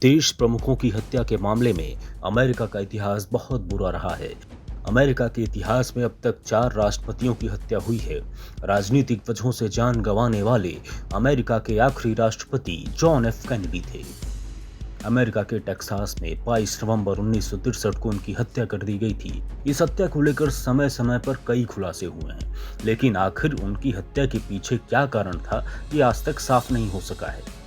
देश प्रमुखों की हत्या के मामले में अमेरिका का इतिहास बहुत बुरा रहा है। अमेरिका के इतिहास में अब तक 4 राष्ट्रपतियों की हत्या हुई है। राजनीतिक वजहों से जान गंवाने वाले अमेरिका के आखिरी राष्ट्रपति जॉन एफ कैनेडी थे। अमेरिका के टेक्सास में 22 नवंबर 1963 को उनकी हत्या कर दी गई थी। इस हत्या को लेकर समय समय पर कई खुलासे हुए हैं, लेकिन आखिर उनकी हत्या के पीछे क्या कारण था, ये आज तक साफ नहीं हो सका है।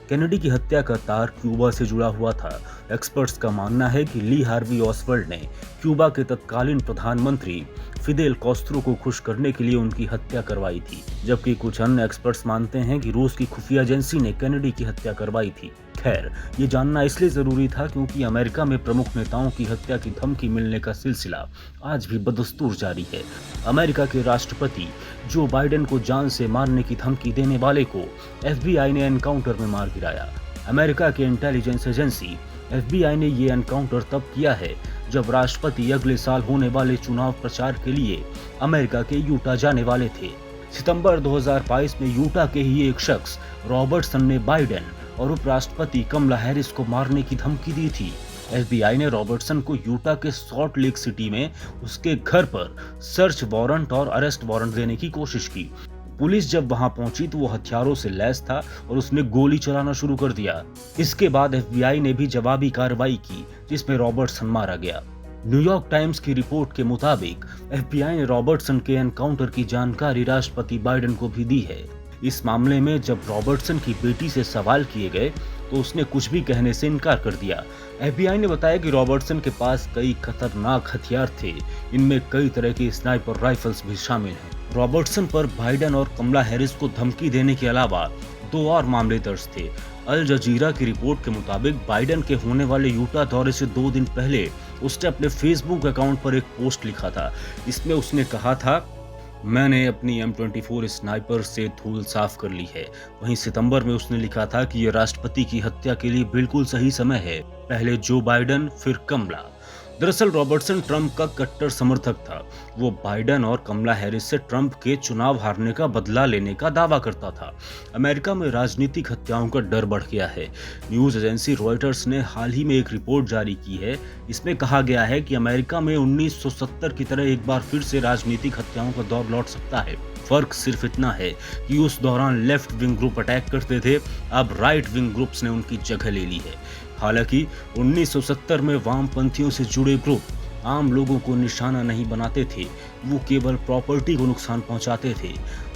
कैनेडी की हत्या का तार क्यूबा से जुड़ा हुआ था। एक्सपर्ट्स का मानना है कि ली हार्वी ऑसवाल्ड ने क्यूबा के तत्कालीन प्रधानमंत्री फिदेल कास्त्रो को खुश करने के लिए उनकी हत्या करवाई थी, जबकि कुछ अन्य एक्सपर्ट्स मानते हैं कि रूस की खुफिया एजेंसी ने कैनेडी की हत्या करवाई थी। खैर, ये जानना इसलिए जरूरी था क्योंकि अमेरिका में प्रमुख नेताओं की हत्या की धमकी मिलने का सिलसिला आज भी बदस्तूर जारी है। अमेरिका के राष्ट्रपति जो बाइडेन को जान से मारने की धमकी देने वाले को FBI ने एनकाउंटर में मार गिराया। अमेरिका की इंटेलिजेंस एजेंसी FBI ने ये एनकाउंटर तब किया है जब राष्ट्रपति अगले साल होने वाले चुनाव प्रचार के लिए अमेरिका के यूटा जाने वाले थे। सितंबर 2022 में यूटा के ही एक शख्स रॉबर्टसन ने बाइडेन और उपराष्ट्रपति कमला हैरिस को मारने की धमकी दी थी। FBI ने रॉबर्टसन को यूटा के सॉल्ट लेक सिटी में उसके घर पर सर्च वारंट और अरेस्ट वारंट देने की कोशिश की। पुलिस जब वहां पहुंची तो वो हथियारों से लैस था और उसने गोली चलाना शुरू कर दिया। इसके बाद FBI ने भी जवाबी कार्रवाई की, जिसमें रॉबर्टसन मारा गया। न्यूयॉर्क टाइम्स की रिपोर्ट के मुताबिक FBI ने रॉबर्टसन के एनकाउंटर की जानकारी राष्ट्रपति बाइडेन को भी दी है। इस मामले में जब रॉबर्टसन की बेटी से सवाल किए गए तो उसने कुछ भी कहने से इनकार कर दिया। FBI ने बताया कि रॉबर्टसन के पास कई खतरनाक हथियार थे, इनमें कई तरह की स्नाइपर राइफल्स भी शामिल हैं। रॉबर्टसन पर बाइडेन और कमला हैरिस को धमकी देने के अलावा 2 और मामले दर्ज थे। अल जजीरा की रिपोर्ट के मुताबिक बाइडेन के होने वाले यूटा दौरे से 2 दिन पहले उसने अपने फेसबुक अकाउंट पर एक पोस्ट लिखा था। इसमें उसने कहा था, मैंने अपनी M24 स्नाइपर से धूल साफ कर ली है। वहीं सितंबर में उसने लिखा था कि यह राष्ट्रपति की हत्या के लिए बिल्कुल सही समय है, पहले जो बाइडेन फिर कमला। दरअसल रॉबर्टसन ट्रंप का कट्टर समर्थक था। वो बाइडेन और कमला हैरिस से ट्रंप के चुनाव हारने का बदला लेने का दावा करता था। अमेरिका में राजनीतिक हत्याओं का डर बढ़ गया है। न्यूज एजेंसी रॉयटर्स ने हाल ही में एक रिपोर्ट जारी की है। इसमें कहा गया है कि अमेरिका में 1970 की तरह एक बार फिर से राजनीतिक हत्याओं का दौर लौट सकता है। फर्क सिर्फ इतना है कि उस दौरान लेफ्ट विंग ग्रुप अटैक करते थे, अब राइट विंग ग्रुप्स ने उनकी जगह ले ली है। हालांकि 1970 में वामपंथियों से जुड़े ग्रुप आम लोगों को निशाना नहीं बनाते थे, वो केवल प्रॉपर्टी को नुकसान पहुंचाते थे।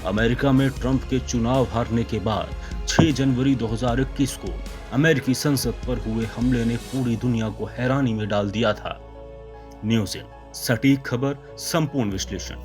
अमेरिका में ट्रंप के चुनाव हारने के बाद 6 जनवरी 2021 को अमेरिकी संसद पर हुए हमले ने पूरी दुनिया को हैरानी में डाल दिया था। न्यूज़ सटीक खबर, संपूर्ण विश्लेषण।